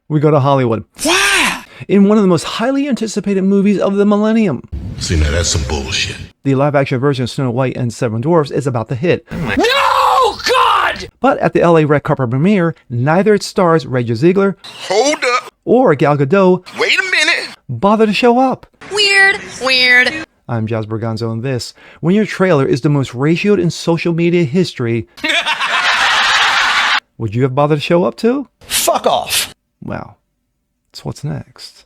we go to Hollywood. Wow! In one of the most highly anticipated movies of the millennium. See, now that's some bullshit. The live-action version of Snow White and Seven Dwarfs is about to hit. No, God! But at the LA red carpet premiere, neither its stars Rachel Zegler Hold up. or Gal Gadot Wait a minute. bother to show up. Weird. I'm Jazz Berganzo, and this, when your trailer is the most ratioed in social media history, would you have bothered to show up too? Fuck off. Well, that's what's next.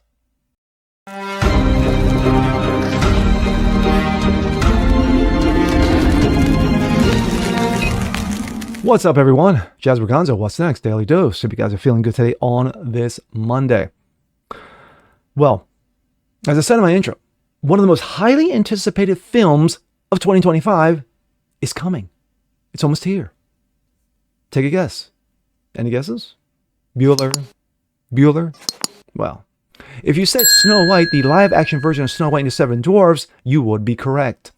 What's up, everyone? Jazz Berganzo, what's next? Daily Dose. Hope you guys are feeling good today on this Monday. Well, as I said in my intro, one of the most highly anticipated films of 2025 is coming. It's almost here. Take a guess. Any guesses? Bueller? Well, if you said Snow White, the live-action version of Snow White and the Seven Dwarfs, you would be correct.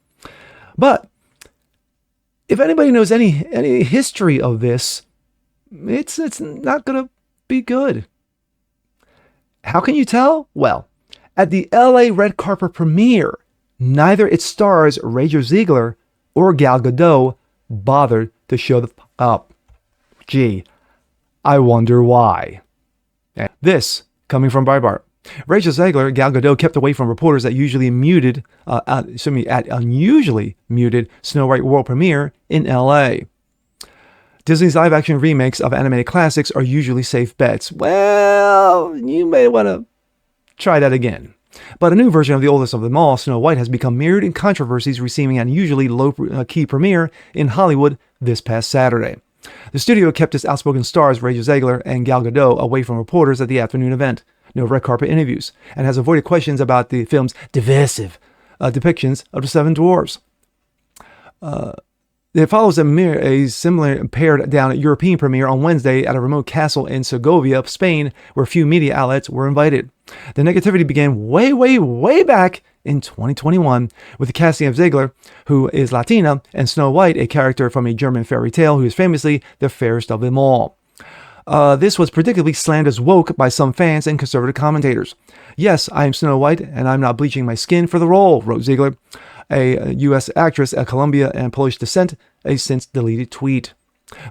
But if anybody knows any history of this, it's not going to be good. How can you tell? Well, at the LA red carpet premiere, neither its stars Rachel Zegler or Gal Gadot bothered to show up. Gee, I wonder why. And this coming from Breitbart. Rachel Zegler, Gal Gadot kept away from reporters at unusually muted Snow White world premiere in LA. Disney's live-action remakes of animated classics are usually safe bets. Well, you may want to try that again. But a new version of the oldest of them all, Snow White, has become mired in controversies, receiving an unusually low-key premiere in Hollywood this past Saturday. The studio kept its outspoken stars Rachel Zegler and Gal Gadot away from reporters at the afternoon event. No red carpet interviews, and has avoided questions about the film's divisive depictions of the Seven Dwarfs. It follows a similar pared-down European premiere on Wednesday at a remote castle in Segovia, Spain, where few media outlets were invited. The negativity began way back in 2021 with the casting of Zegler, who is Latina, and Snow White, a character from a German fairy tale who is famously the fairest of them all. This was predictably slammed as woke by some fans and conservative commentators. Yes, I am Snow White, and I'm not bleaching my skin for the role, wrote Zegler, a U.S. actress of Colombia and Polish descent, a since-deleted tweet.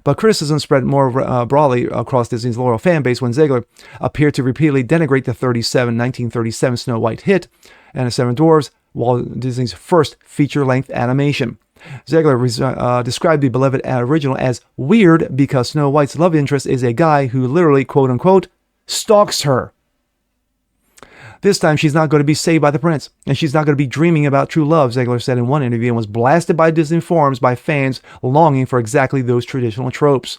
But criticism spread more broadly across Disney's loyal fan base when Zegler appeared to repeatedly denigrate the 1937 Snow White hit and the Seven Dwarfs, Walt Disney's first feature-length animation. Zegler described the beloved original as weird because Snow White's love interest is a guy who literally, quote-unquote, stalks her. This time, she's not going to be saved by the prince, and she's not going to be dreaming about true love, Zegler said in one interview, and was blasted by Disney forums by fans longing for exactly those traditional tropes.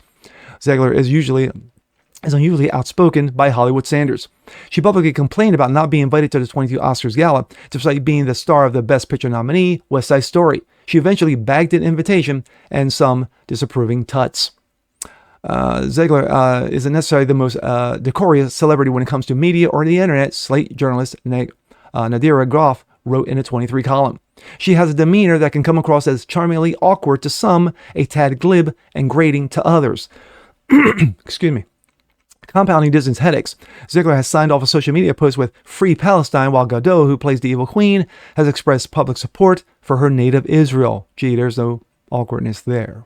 Zegler is unusually outspoken by Hollywood standards. She publicly complained about not being invited to the 22 Oscars gala, despite being the star of the Best Picture nominee, West Side Story. She eventually bagged an invitation and some disapproving tuts. Zegler isn't necessarily the most decorous celebrity when it comes to media or the internet, Slate journalist Nadira Groff wrote in a 23 column. She has a demeanor that can come across as charmingly awkward to some, a tad glib and grating to others. Excuse me. Compounding Disney's headaches, Zegler has signed off a social media post with Free Palestine, while Gadot, who plays the evil queen, has expressed public support for her native Israel. Gee, there's no awkwardness there.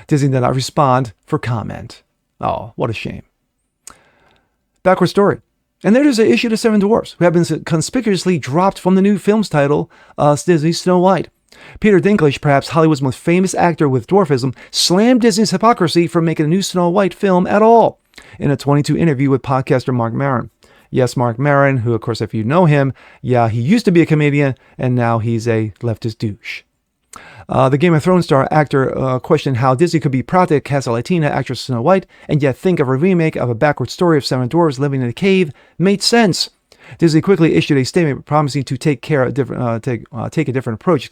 Disney did not respond for comment. Oh, what a shame. Backward story. And there's an issue to Seven Dwarfs, who have been conspicuously dropped from the new film's title, Disney's Snow White. Peter Dinklage, perhaps Hollywood's most famous actor with dwarfism, slammed Disney's hypocrisy for making a new Snow White film at all in a 22 interview with podcaster Mark Maron. Yes, Mark Maron, who, of course, if you know him, he used to be a comedian, and now he's a leftist douche. The Game of Thrones star actor questioned how Disney could be proud to cast a Latina actress Snow White and yet think of a remake of a backward story of seven dwarves living in a cave made sense. Disney quickly issued a statement promising to take a different approach,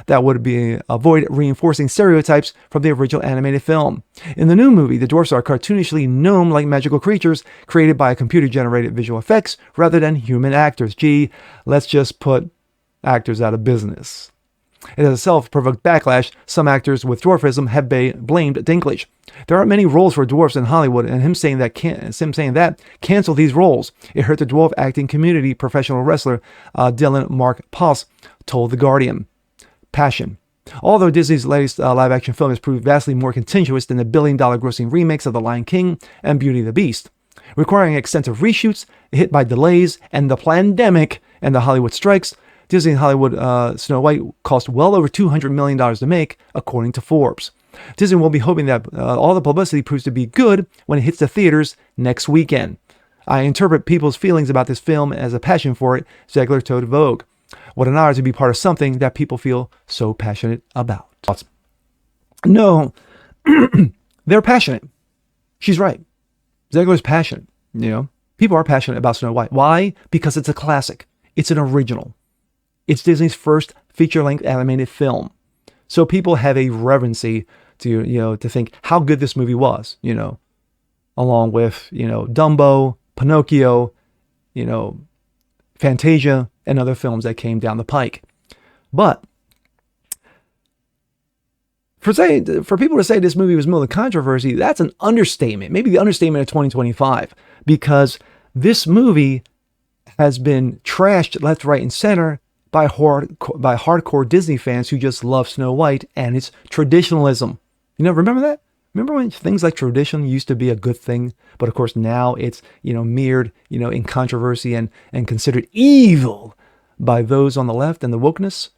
that would avoid reinforcing stereotypes from the original animated film. In the new movie, the dwarfs are cartoonishly gnome-like magical creatures created by computer-generated visual effects rather than human actors. Gee, let's just put actors out of business. It has a self-provoked backlash. Some actors with dwarfism have blamed Dinklage. There aren't many roles for dwarfs in Hollywood, and him saying that cancel these roles. It hurt the dwarf acting community, professional wrestler Dylan Mark Poss told The Guardian. Passion. Although Disney's latest live-action film has proved vastly more contentious than the billion-dollar grossing remakes of The Lion King and Beauty and the Beast, requiring extensive reshoots, hit by delays and the plandemic and the Hollywood strikes, Disney and Hollywood Snow White cost well over $200 million to make, according to Forbes. Disney will be hoping that all the publicity proves to be good when it hits the theaters next weekend. I interpret people's feelings about this film as a passion for it, Zegler told Vogue. What an honor to be part of something that people feel so passionate about. No, they're passionate. She's right. Zegler's passionate. People are passionate about Snow White. Why? Because it's a classic. It's an original. It's Disney's first feature-length animated film. So people have a reverency to think how good this movie was, along with, Dumbo, Pinocchio, Fantasia, and other films that came down the pike. But for people to say this movie was more of controversy, that's an understatement. Maybe the understatement of 2025, because this movie has been trashed left, right, and center by hardcore Disney fans who just love Snow White and its traditionalism. Remember that? Remember when things like tradition used to be a good thing, but of course now it's, mirrored, in controversy and considered evil by those on the left and the wokeness?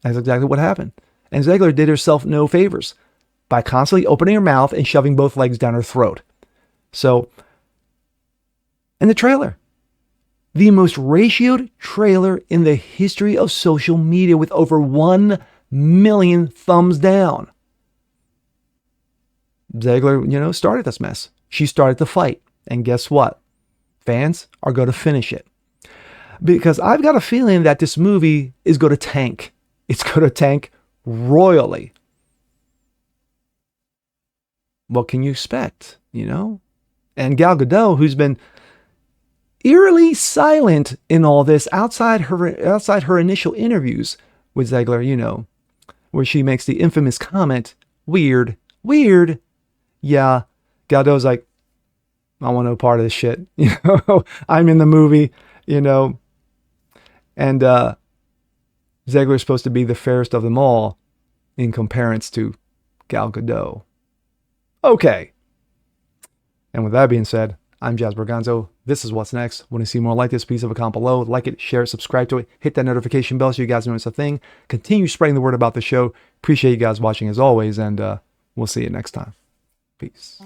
That's exactly what happened. And Zegler did herself no favors by constantly opening her mouth and shoving both legs down her throat. So, in the trailer, the most ratioed trailer in the history of social media with over 1 million thumbs down. Zegler, started this mess. She started the fight. And guess what? Fans are going to finish it. Because I've got a feeling that this movie is going to tank. It's going to tank royally. What can you expect? And Gal Gadot, who's been eerily silent in all this outside her initial interviews with Zegler, where she makes the infamous comment, weird. Yeah, Gadot's like, I want no part of this shit. I'm in the movie, and Zegler's supposed to be the fairest of them all in comparison to Gal Gadot. Okay. And with that being said, I'm Jasper Gonzo. This is What's Next. Want to see more like this, please leave a comment below. Like it, share it, subscribe to it. Hit that notification bell so you guys know it's a thing. Continue spreading the word about the show. Appreciate you guys watching as always, and we'll see you next time. Peace.